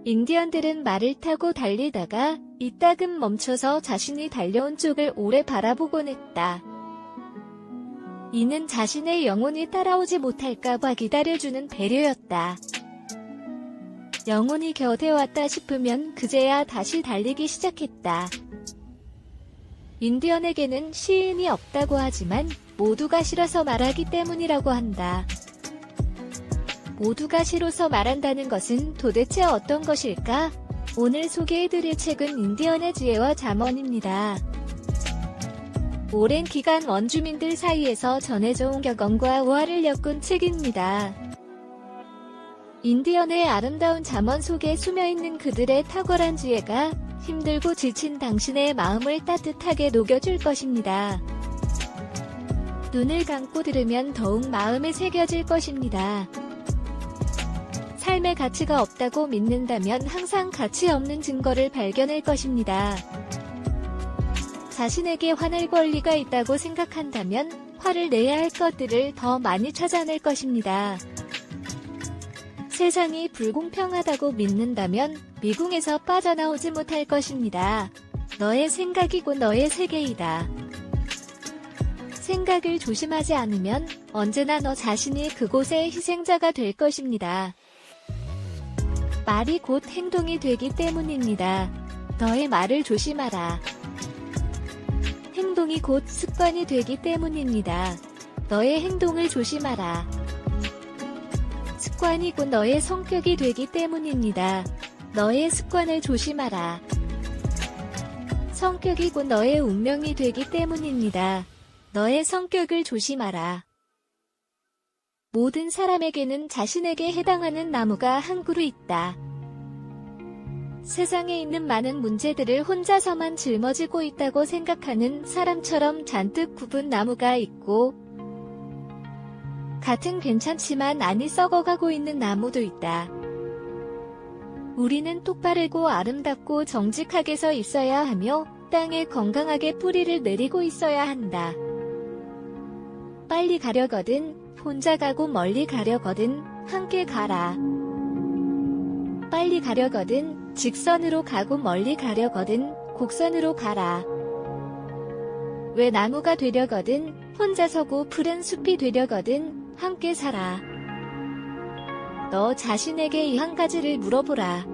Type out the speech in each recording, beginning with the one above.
인디언들은 말을 타고 달리다가 이따금 멈춰서 자신이 달려온 쪽을 오래 바라보곤 했다. 이는 자신의 영혼이 따라오지 못할까봐 기다려주는 배려였다. 영혼이 곁에 왔다 싶으면 그제야 다시 달리기 시작했다. 인디언에게는 시인이 없다고 하지만 모두가 싫어서 말하기 때문이라고 한다. 모두가 싫어서 말한다는 것은 도대체 어떤 것일까? 오늘 소개해드릴 책은 인디언의 지혜와 잠언입니다. 오랜 기간 원주민들 사이에서 전해져 온 격언과 우화를 엮은 책입니다. 인디언의 아름다운 잠언 속에 숨어있는 그들의 탁월한 지혜가 힘들고 지친 당신의 마음을 따뜻하게 녹여줄 것입니다. 눈을 감고 들으면 더욱 마음에 새겨질 것입니다. 삶의 가치가 없다고 믿는다면 항상 가치 없는 증거를 발견할 것입니다. 자신에게 화낼 권리가 있다고 생각한다면 화를 내야 할 것들을 더 많이 찾아낼 것입니다. 세상이 불공평하다고 믿는다면 미궁에서 빠져나오지 못할 것입니다. 너의 생각이 곧 너의 세계이다. 생각을 조심하지 않으면 언제나 너 자신이 그곳의 희생자가 될 것입니다. 말이 곧 행동이 되기 때문입니다. 너의 말을 조심하라. 행동이 곧 습관이 되기 때문입니다. 너의 행동을 조심하라. 습관이 곧 너의 성격이 되기 때문입니다. 너의 습관을 조심하라. 성격이 곧 너의 운명이 되기 때문입니다. 너의 성격을 조심하라. 모든 사람에게는 자신에게 해당하는 나무가 한 그루 있다. 세상에 있는 많은 문제들을 혼자서만 짊어지고 있다고 생각하는 사람처럼 잔뜩 굽은 나무가 있고, 같은 괜찮지만 안이 썩어가고 있는 나무도 있다. 우리는 똑바르고 아름답고 정직하게 서 있어야 하며 땅에 건강하게 뿌리를 내리고 있어야 한다. 빨리 가려거든 혼자 가고 멀리 가려거든 함께 가라. 빨리 가려거든 직선으로 가고 멀리 가려거든 곡선으로 가라. 왜 나무가 되려거든 혼자 서고 푸른 숲이 되려거든 함께 살아. 너 자신에게 이 한 가지를 물어보라.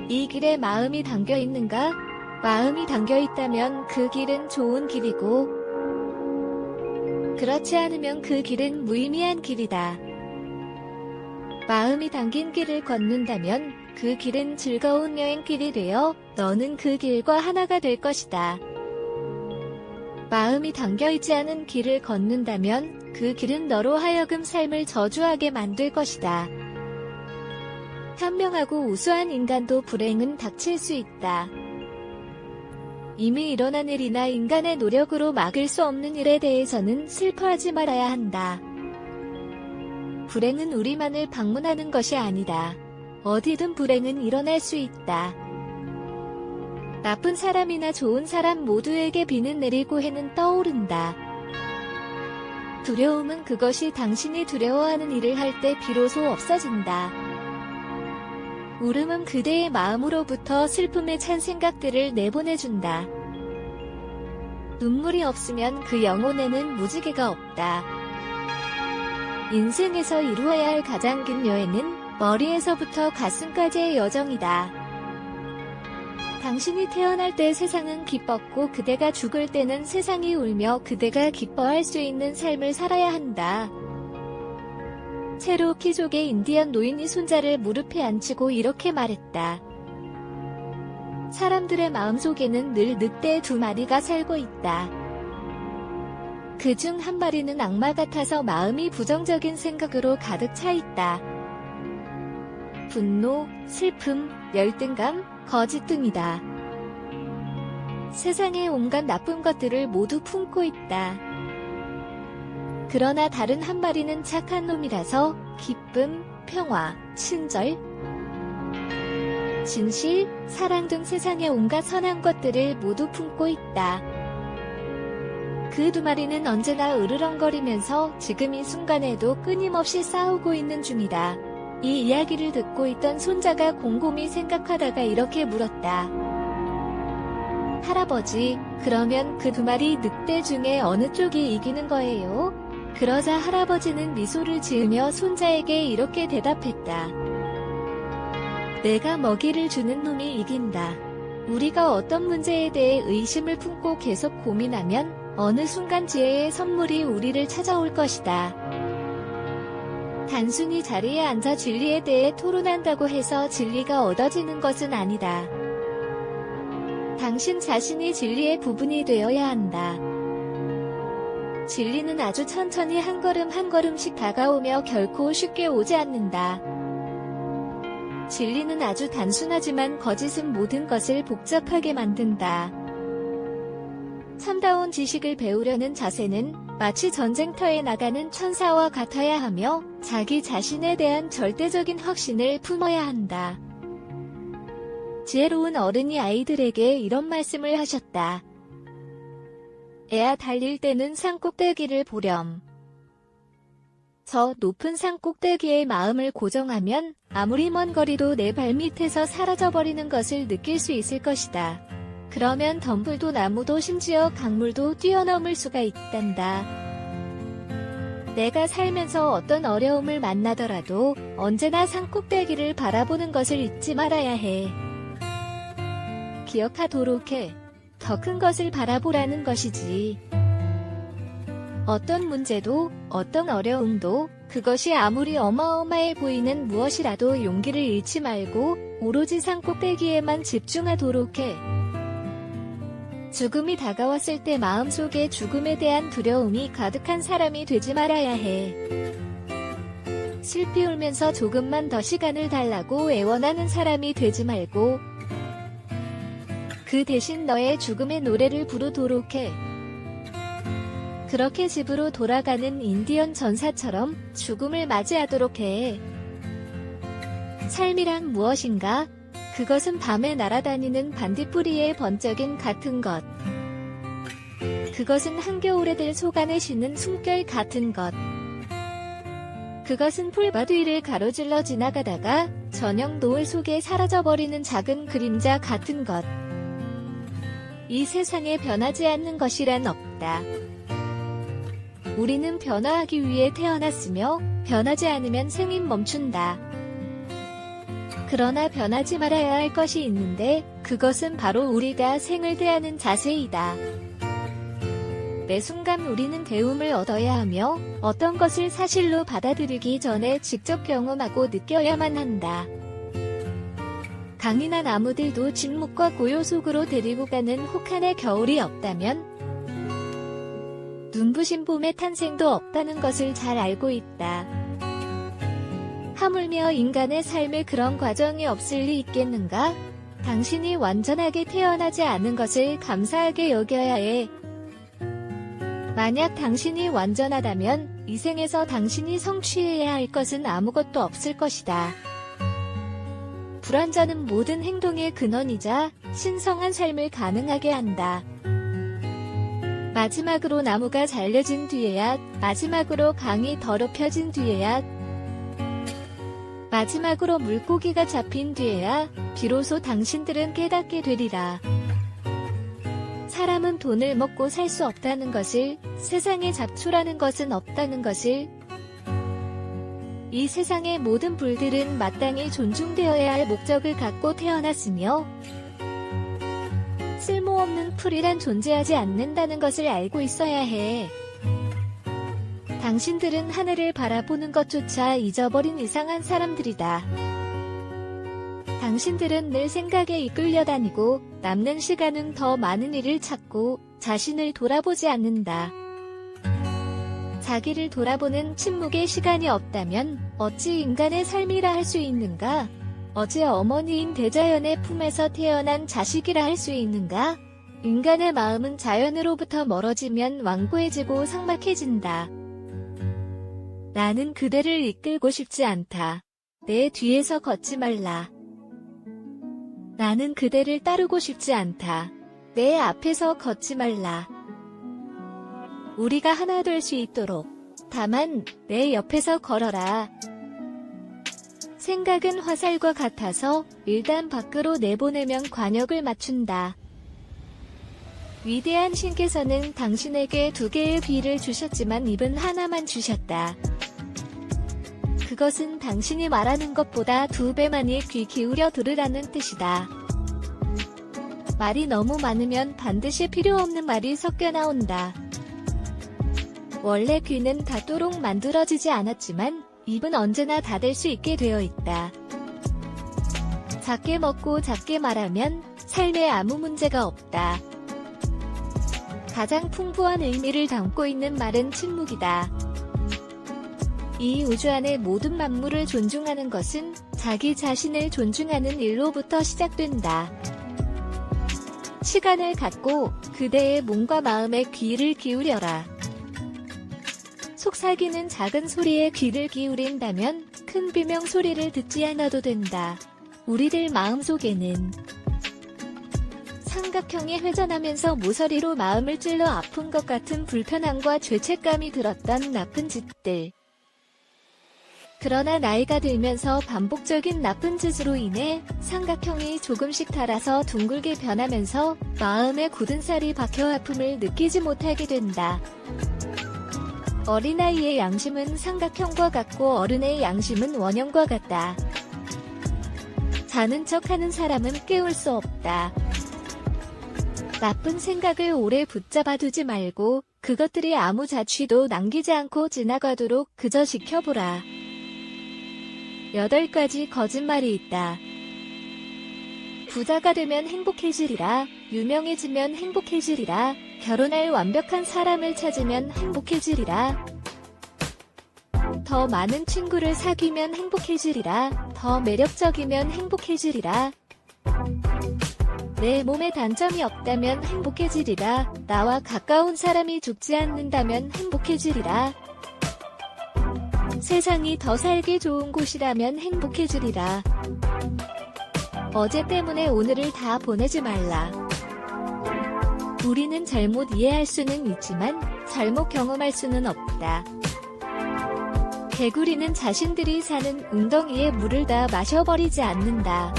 이 길에 마음이 담겨 있는가? 마음이 담겨 있다면 그 길은 좋은 길이고, 그렇지 않으면 그 길은 무의미한 길이다. 마음이 담긴 길을 걷는다면 그 길은 즐거운 여행길이 되어 너는 그 길과 하나가 될 것이다. 마음이 담겨있지 않은 길을 걷는다면 그 길은 너로 하여금 삶을 저주하게 만들 것이다. 현명하고 우수한 인간도 불행은 닥칠 수 있다. 이미 일어난 일이나 인간의 노력으로 막을 수 없는 일에 대해서는 슬퍼하지 말아야 한다. 불행은 우리만을 방문하는 것이 아니다. 어디든 불행은 일어날 수 있다. 나쁜 사람이나 좋은 사람 모두에게 비는 내리고 해는 떠오른다. 두려움은 그것이 당신이 두려워하는 일을 할 때 비로소 없어진다. 울음은 그대의 마음으로부터 슬픔에 찬 생각들을 내보내준다. 눈물이 없으면 그 영혼에는 무지개가 없다. 인생에서 이루어야 할 가장 긴 여행은 머리에서부터 가슴까지의 여정이다. 당신이 태어날 때 세상은 기뻤고 그대가 죽을 때는 세상이 울며 그대가 기뻐할 수 있는 삶을 살아야 한다. 체로키족의 인디언 노인이 손자를 무릎에 앉히고 이렇게 말했다. 사람들의 마음속에는 늘 늑대 2마리가 살고 있다. 그중 한 마리는 악마 같아서 마음이 부정적인 생각으로 가득 차 있다. 분노, 슬픔, 열등감, 거짓 등이다. 세상의 온갖 나쁜 것들을 모두 품고 있다. 그러나 다른 한 마리는 착한 놈이라서 기쁨, 평화, 친절, 진실, 사랑 등 세상의 온갖 선한 것들을 모두 품고 있다. 그 2마리는 언제나 으르렁거리면서 지금 이 순간에도 끊임없이 싸우고 있는 중이다. 이 이야기를 듣고 있던 손자가 곰곰이 생각하다가 이렇게 물었다. 할아버지, 그러면 그 두 마리 늑대 중에 어느 쪽이 이기는 거예요? 그러자 할아버지는 미소를 지으며 손자에게 이렇게 대답했다. 내가 먹이를 주는 놈이 이긴다. 우리가 어떤 문제에 대해 의심을 품고 계속 고민하면 어느 순간 지혜의 선물이 우리를 찾아올 것이다. 단순히 자리에 앉아 진리에 대해 토론한다고 해서 진리가 얻어지는 것은 아니다. 당신 자신이 진리의 부분이 되어야 한다. 진리는 아주 천천히 한 걸음 한 걸음씩 다가오며 결코 쉽게 오지 않는다. 진리는 아주 단순하지만 거짓은 모든 것을 복잡하게 만든다. 참다운 지식을 배우려는 자세는 마치 전쟁터에 나가는 천사와 같아야 하며 자기 자신에 대한 절대적인 확신을 품어야 한다. 지혜로운 어른이 아이들에게 이런 말씀을 하셨다. 애야, 달릴 때는 산 꼭대기를 보렴. 저 높은 산 꼭대기에 마음을 고정하면 아무리 먼 거리도 내 발밑에서 사라져버리는 것을 느낄 수 있을 것이다. 그러면 덤불도 나무도 심지어 강물도 뛰어넘을 수가 있단다. 내가 살면서 어떤 어려움을 만나더라도 언제나 산 꼭대기를 바라보는 것을 잊지 말아야 해. 기억하도록 해. 더 큰 것을 바라보라는 것이지. 어떤 문제도, 어떤 어려움도, 그것이 아무리 어마어마해 보이는 무엇이라도 용기를 잃지 말고 오로지 산 꼭대기에만 집중하도록 해. 죽음이 다가왔을 때 마음속에 죽음에 대한 두려움이 가득한 사람이 되지 말아야 해. 슬피 울면서 조금만 더 시간을 달라고 애원하는 사람이 되지 말고 그 대신 너의 죽음의 노래를 부르도록 해. 그렇게 집으로 돌아가는 인디언 전사처럼 죽음을 맞이하도록 해. 삶이란 무엇인가? 그것은 밤에 날아다니는 반딧불이의 번쩍임 같은 것. 그것은 한겨울에 들 속안에 쉬는 숨결 같은 것. 그것은 풀밭 위를 가로질러 지나가다가 저녁 노을 속에 사라져버리는 작은 그림자 같은 것. 이 세상에 변하지 않는 것이란 없다. 우리는 변화하기 위해 태어났으며 변하지 않으면 생이 멈춘다. 그러나 변하지 말아야 할 것이 있는데 그것은 바로 우리가 생을 대하는 자세이다. 매 순간 우리는 배움을 얻어야 하며 어떤 것을 사실로 받아들이기 전에 직접 경험하고 느껴야만 한다. 강인한 나무들도 진묵과 고요 속으로 데리고 가는 혹한의 겨울이 없다면 눈부신 봄의 탄생도 없다는 것을 잘 알고 있다. 하물며 인간의 삶에 그런 과정이 없을 리 있겠는가? 당신이 완전하게 태어나지 않은 것을 감사하게 여겨야 해. 만약 당신이 완전하다면 이 생에서 당신이 성취해야 할 것은 아무것도 없을 것이다. 불완전은 모든 행동의 근원이자 신성한 삶을 가능하게 한다. 마지막으로 나무가 잘려진 뒤에야, 마지막으로 강이 더럽혀진 뒤에야, 마지막으로 물고기가 잡힌 뒤에야 비로소 당신들은 깨닫게 되리라. 사람은 돈을 먹고 살 수 없다는 것을, 세상에 잡초라는 것은 없다는 것을, 이 세상의 모든 불들은 마땅히 존중되어야 할 목적을 갖고 태어났으며 쓸모없는 풀이란 존재하지 않는다는 것을 알고 있어야 해. 당신들은 하늘을 바라보는 것조차 잊어버린 이상한 사람들이다. 당신들은 늘 생각에 이끌려 다니고 남는 시간은 더 많은 일을 찾고 자신을 돌아보지 않는다. 자기를 돌아보는 침묵의 시간이 없다면 어찌 인간의 삶이라 할 수 있는가? 어찌 어머니인 대자연의 품에서 태어난 자식이라 할 수 있는가? 인간의 마음은 자연으로부터 멀어지면 완고해지고 삭막해진다. 나는 그대를 이끌고 싶지 않다. 내 뒤에서 걷지 말라. 나는 그대를 따르고 싶지 않다. 내 앞에서 걷지 말라. 우리가 하나 될 수 있도록 다만 내 옆에서 걸어라. 생각은 화살과 같아서 일단 밖으로 내보내면 관역을 맞춘다. 위대한 신께서는 당신에게 2개의 귀를 주셨지만 입은 하나만 주셨다. 그것은 당신이 말하는 것보다 2배 많이 귀 기울여 들으라는 뜻이다. 말이 너무 많으면 반드시 필요 없는 말이 섞여 나온다. 원래 귀는 닿도록 만들어지지 않았지만 입은 언제나 닫을 수 있게 되어 있다. 작게 먹고 작게 말하면 삶에 아무 문제가 없다. 가장 풍부한 의미를 담고 있는 말은 침묵이다. 이 우주 안의 모든 만물을 존중하는 것은 자기 자신을 존중하는 일로부터 시작된다. 시간을 갖고 그대의 몸과 마음에 귀를 기울여라. 속삭이는 작은 소리에 귀를 기울인다면 큰 비명 소리를 듣지 않아도 된다. 우리들 마음속에는 삼각형이 회전하면서 모서리로 마음을 찔러 아픈 것 같은 불편함과 죄책감이 들었던 나쁜 짓들. 그러나 나이가 들면서 반복적인 나쁜 짓으로 인해 삼각형이 조금씩 닳아서 둥글게 변하면서 마음에 굳은 살이 박혀 아픔을 느끼지 못하게 된다. 어린아이의 양심은 삼각형과 같고 어른의 양심은 원형과 같다. 자는 척하는 사람은 깨울 수 없다. 나쁜 생각을 오래 붙잡아 두지 말고 그것들이 아무 자취도 남기지 않고 지나가도록 그저 지켜보라. 8가지 거짓말이 있다. 부자가 되면 행복해지리라. 유명해지면 행복해지리라. 결혼할 완벽한 사람을 찾으면 행복해지리라. 더 많은 친구를 사귀면 행복해지리라. 더 매력적이면 행복해지리라. 내 몸에 단점이 없다면 행복해지리라. 나와 가까운 사람이 죽지 않는다면 행복해지리라. 세상이 더 살기 좋은 곳이라면 행복해지리라. 어제 때문에 오늘을 다 보내지 말라. 우리는 잘못 이해할 수는 있지만 잘못 경험할 수는 없다. 개구리는 자신들이 사는 웅덩이에 물을 다 마셔버리지 않는다.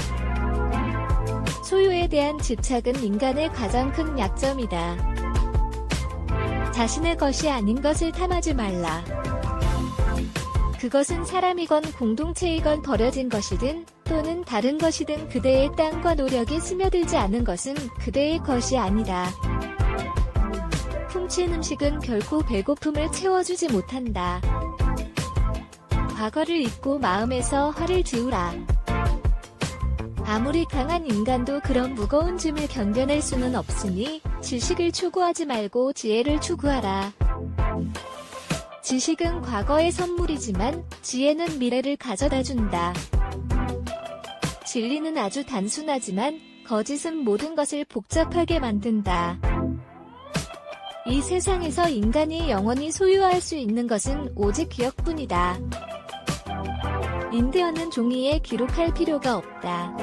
소유에 대한 집착은 인간의 가장 큰 약점이다. 자신의 것이 아닌 것을 탐하지 말라. 그것은 사람이건 공동체이건 버려진 것이든 또는 다른 것이든 그대의 땀과 노력이 스며들지 않은 것은 그대의 것이 아니다. 훔친 음식은 결코 배고픔을 채워주지 못한다. 과거를 잊고 마음에서 화를 지우라. 아무리 강한 인간도 그런 무거운 짐을 견뎌낼 수는 없으니 지식을 추구하지 말고 지혜를 추구하라. 지식은 과거의 선물이지만 지혜는 미래를 가져다준다. 진리는 아주 단순하지만 거짓은 모든 것을 복잡하게 만든다. 이 세상에서 인간이 영원히 소유할 수 있는 것은 오직 기억뿐이다. 인디언은 종이에 기록할 필요가 없다.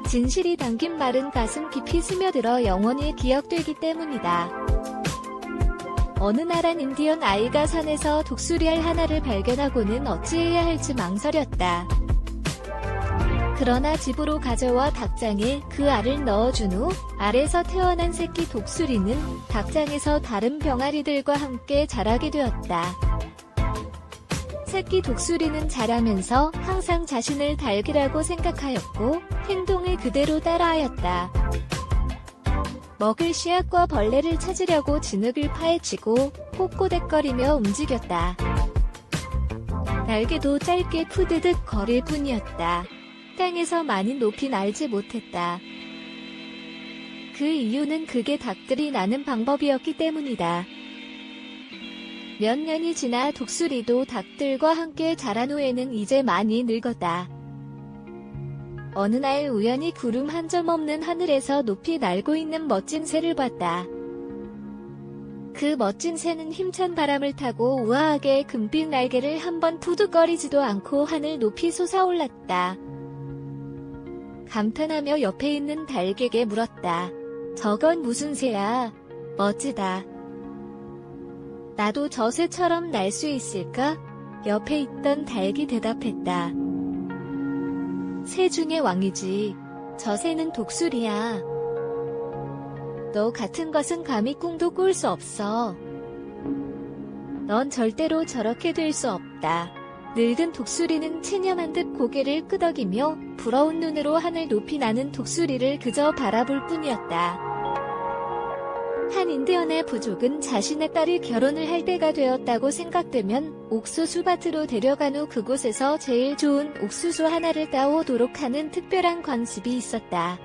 진실이 담긴 말은 가슴 깊이 스며들어 영원히 기억되기 때문이다. 어느 날 한 인디언 아이가 산에서 독수리알 하나를 발견하고는 어찌해야 할지 망설였다. 그러나 집으로 가져와 닭장에 그 알을 넣어준 후 알에서 태어난 새끼 독수리는 닭장에서 다른 병아리들과 함께 자라게 되었다. 새끼 독수리는 자라면서 항상 자신을 닭이라고 생각하였고 행동을 그대로 따라하였다. 먹을 씨앗과 벌레를 찾으려고 진흙을 파헤치고 꼬꼬댁거리며 움직였다. 날개도 짧게 푸드득 거릴 뿐이었다. 땅에서 많이 높이 날지 못했다. 그 이유는 그게 닭들이 나는 방법이었기 때문이다. 몇 년이 지나 독수리도 닭들과 함께 자란 후에는 이제 많이 늙었다. 어느 날 우연히 구름 한 점 없는 하늘에서 높이 날고 있는 멋진 새를 봤다. 그 멋진 새는 힘찬 바람을 타고 우아하게 금빛 날개를 한번 푸득거리지도 않고 하늘 높이 솟아올랐다. 감탄하며 옆에 있는 닭에게 물었다. 저건 무슨 새야? 멋지다. 나도 저 새처럼 날 수 있을까? 옆에 있던 닭이 대답했다. 새 중의 왕이지. 저 새는 독수리야. 너 같은 것은 감히 꿈도 꿀 수 없어. 넌 절대로 저렇게 될 수 없다. 늙은 독수리는 체념한 듯 고개를 끄덕이며 부러운 눈으로 하늘 높이 나는 독수리를 그저 바라볼 뿐이었다. 한 인디언의 부족은 자신의 딸이 결혼을 할 때가 되었다고 생각되면 옥수수 밭으로 데려간 후 그곳에서 제일 좋은 옥수수 하나를 따오도록 하는 특별한 관습이 있었다.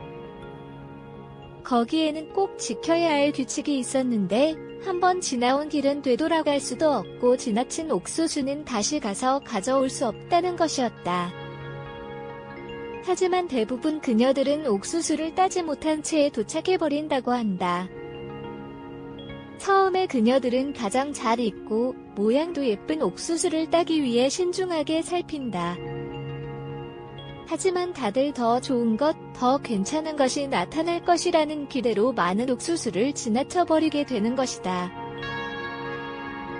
거기에는 꼭 지켜야 할 규칙이 있었는데 한번 지나온 길은 되돌아갈 수도 없고 지나친 옥수수는 다시 가서 가져올 수 없다는 것이었다. 하지만 대부분 그녀들은 옥수수를 따지 못한 채 도착해버린다고 한다. 처음에 그녀들은 가장 잘 익고 모양도 예쁜 옥수수를 따기 위해 신중하게 살핀다. 하지만 다들 더 좋은 것, 더 괜찮은 것이 나타날 것이라는 기대로 많은 옥수수를 지나쳐버리게 되는 것이다.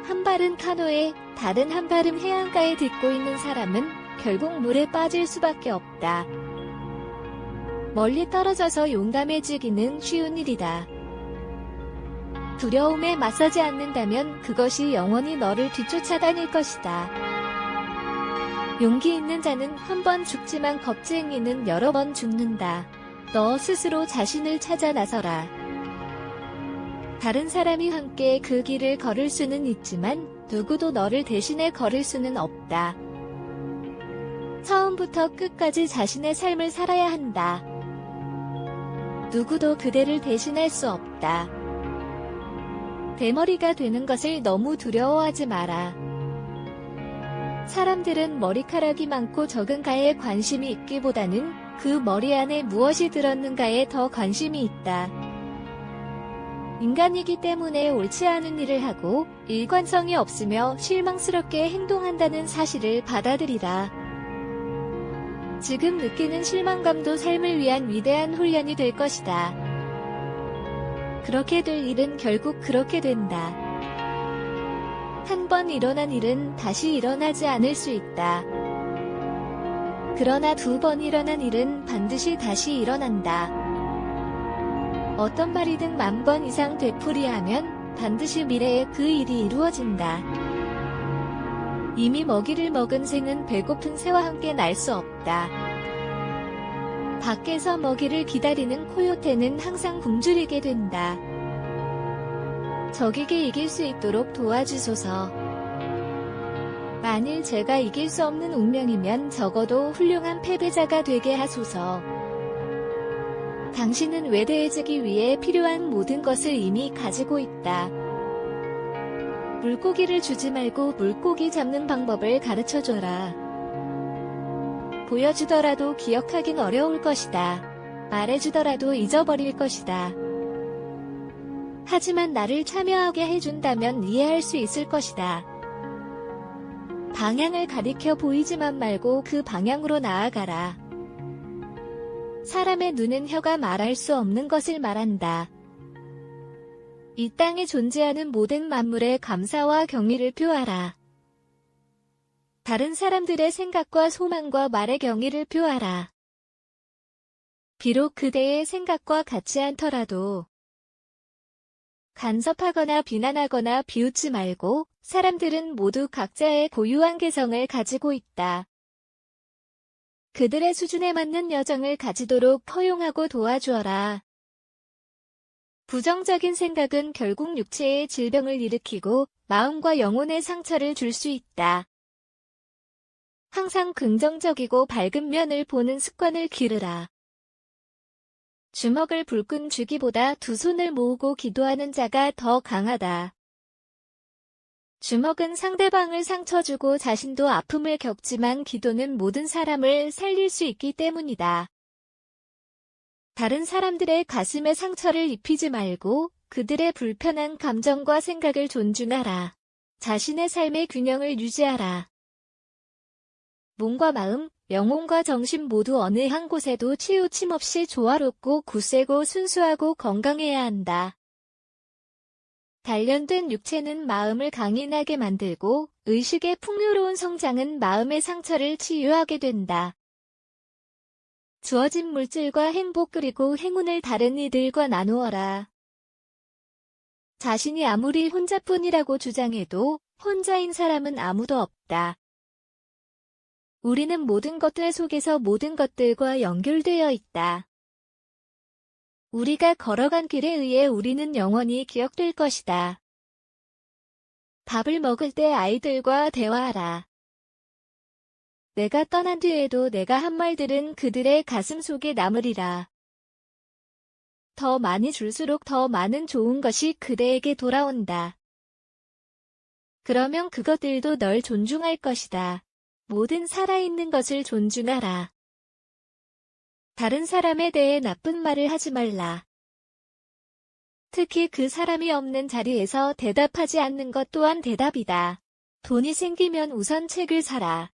한 발은 카노에, 다른 한 발은 해안가에 딛고 있는 사람은 결국 물에 빠질 수밖에 없다. 멀리 떨어져서 용감해지기는 쉬운 일이다. 두려움에 맞서지 않는다면 그것이 영원히 너를 뒤쫓아다닐 것이다. 용기 있는 자는 한 번 죽지만 겁쟁이는 여러 번 죽는다. 너 스스로 자신을 찾아 나서라. 다른 사람이 함께 그 길을 걸을 수는 있지만 누구도 너를 대신해 걸을 수는 없다. 처음부터 끝까지 자신의 삶을 살아야 한다. 누구도 그대를 대신할 수 없다. 대머리가 되는 것을 너무 두려워하지 마라. 사람들은 머리카락이 많고 적은가에 관심이 있기보다는 그 머리 안에 무엇이 들었는가에 더 관심이 있다. 인간이기 때문에 옳지 않은 일을 하고 일관성이 없으며 실망스럽게 행동한다는 사실을 받아들이라. 지금 느끼는 실망감도 삶을 위한 위대한 훈련이 될 것이다. 그렇게 될 일은 결국 그렇게 된다. 한 번 일어난 일은 다시 일어나지 않을 수 있다. 그러나 두 번 일어난 일은 반드시 다시 일어난다. 어떤 말이든 10,000번 이상 되풀이하면 반드시 미래에 그 일이 이루어진다. 이미 먹이를 먹은 새는 배고픈 새와 함께 날 수 없다. 밖에서 먹이를 기다리는 코요테는 항상 굶주리게 된다. 적에게 이길 수 있도록 도와주소서. 만일 제가 이길 수 없는 운명이면 적어도 훌륭한 패배자가 되게 하소서. 당신은 외대해지기 위해 필요한 모든 것을 이미 가지고 있다. 물고기를 주지 말고 물고기 잡는 방법을 가르쳐줘라. 보여주더라도 기억하긴 어려울 것이다. 말해주더라도 잊어버릴 것이다. 하지만 나를 참여하게 해준다면 이해할 수 있을 것이다. 방향을 가리켜 보이지만 말고 그 방향으로 나아가라. 사람의 눈은 혀가 말할 수 없는 것을 말한다. 이 땅에 존재하는 모든 만물에 감사와 경의를 표하라. 다른 사람들의 생각과 소망과 말에 경의를 표하라. 비록 그대의 생각과 같지 않더라도 간섭하거나 비난하거나 비웃지 말고 사람들은 모두 각자의 고유한 개성을 가지고 있다. 그들의 수준에 맞는 여정을 가지도록 허용하고 도와주어라. 부정적인 생각은 결국 육체의 질병을 일으키고 마음과 영혼의 상처를 줄 수 있다. 항상 긍정적이고 밝은 면을 보는 습관을 기르라. 주먹을 불끈 쥐기보다 두 손을 모으고 기도하는 자가 더 강하다. 주먹은 상대방을 상처 주고 자신도 아픔을 겪지만 기도는 모든 사람을 살릴 수 있기 때문이다. 다른 사람들의 가슴에 상처를 입히지 말고 그들의 불편한 감정과 생각을 존중하라. 자신의 삶의 균형을 유지하라. 몸과 마음, 영혼과 정신 모두 어느 한 곳에도 치우침 없이 조화롭고 굳세고 순수하고 건강해야 한다. 단련된 육체는 마음을 강인하게 만들고 의식의 풍요로운 성장은 마음의 상처를 치유하게 된다. 주어진 물질과 행복 그리고 행운을 다른 이들과 나누어라. 자신이 아무리 혼자뿐이라고 주장해도 혼자인 사람은 아무도 없다. 우리는 모든 것들 속에서 모든 것들과 연결되어 있다. 우리가 걸어간 길에 의해 우리는 영원히 기억될 것이다. 밥을 먹을 때 아이들과 대화하라. 내가 떠난 뒤에도 내가 한 말들은 그들의 가슴 속에 남으리라. 더 많이 줄수록 더 많은 좋은 것이 그대에게 돌아온다. 그러면 그것들도 널 존중할 것이다. 모든 살아있는 것을 존중하라. 다른 사람에 대해 나쁜 말을 하지 말라. 특히 그 사람이 없는 자리에서 대답하지 않는 것 또한 대답이다. 돈이 생기면 우선 책을 사라.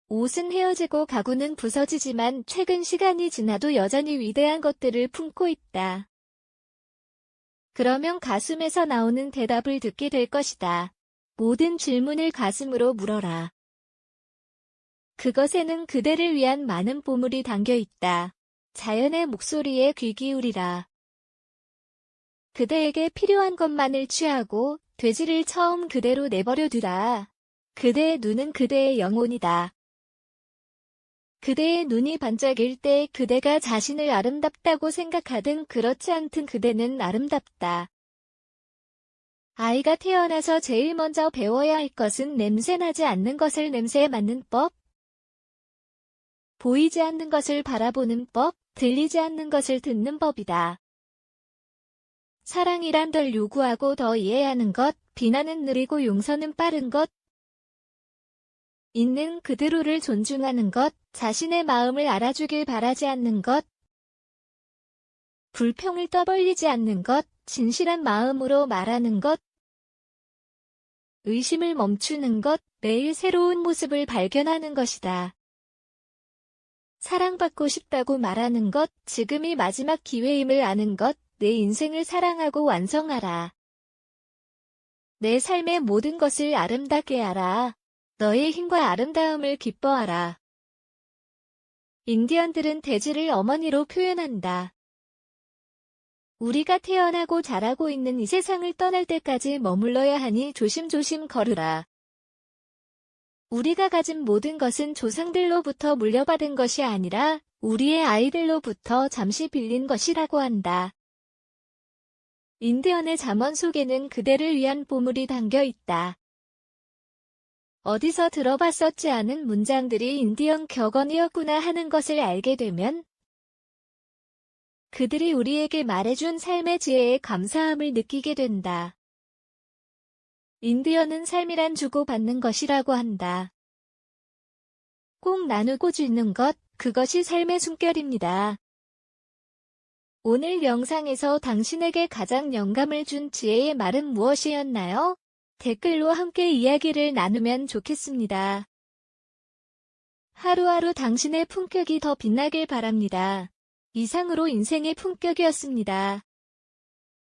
옷은 헤어지고 가구는 부서지지만 최근 시간이 지나도 여전히 위대한 것들을 품고 있다. 그러면 가슴에서 나오는 대답을 듣게 될 것이다. 모든 질문을 가슴으로 물어라. 그것에는 그대를 위한 많은 보물이 담겨 있다. 자연의 목소리에 귀 기울이라. 그대에게 필요한 것만을 취하고 돼지를 처음 그대로 내버려 두라. 그대의 눈은 그대의 영혼이다. 그대의 눈이 반짝일 때 그대가 자신을 아름답다고 생각하든 그렇지 않든 그대는 아름답다. 아이가 태어나서 제일 먼저 배워야 할 것은 냄새나지 않는 것을 냄새에 맡는 법, 보이지 않는 것을 바라보는 법, 들리지 않는 것을 듣는 법이다. 사랑이란 덜 요구하고 더 이해하는 것, 비난은 느리고 용서는 빠른 것, 있는 그대로를 존중하는 것, 자신의 마음을 알아주길 바라지 않는 것, 불평을 떠벌리지 않는 것, 진실한 마음으로 말하는 것, 의심을 멈추는 것, 매일 새로운 모습을 발견하는 것이다. 사랑받고 싶다고 말하는 것, 지금이 마지막 기회임을 아는 것, 내 인생을 사랑하고 완성하라. 내 삶의 모든 것을 아름답게 하라. 너의 힘과 아름다움을 기뻐하라. 인디언들은 돼지를 어머니로 표현한다. 우리가 태어나고 자라고 있는 이 세상을 떠날 때까지 머물러야 하니 조심조심 걸으라. 우리가 가진 모든 것은 조상들로부터 물려받은 것이 아니라 우리의 아이들로부터 잠시 빌린 것이라고 한다. 인디언의 잠언 속에는 그대를 위한 보물이 담겨 있다. 어디서 들어봤었지 않은 문장들이 인디언 격언이었구나 하는 것을 알게 되면 그들이 우리에게 말해준 삶의 지혜에 감사함을 느끼게 된다. 인디언은 삶이란 주고받는 것이라고 한다. 꼭 나누고 주는 것, 그것이 삶의 숨결입니다. 오늘 영상에서 당신에게 가장 영감을 준 지혜의 말은 무엇이었나요? 댓글로 함께 이야기를 나누면 좋겠습니다. 하루하루 당신의 품격이 더 빛나길 바랍니다. 이상으로 인생의 품격이었습니다.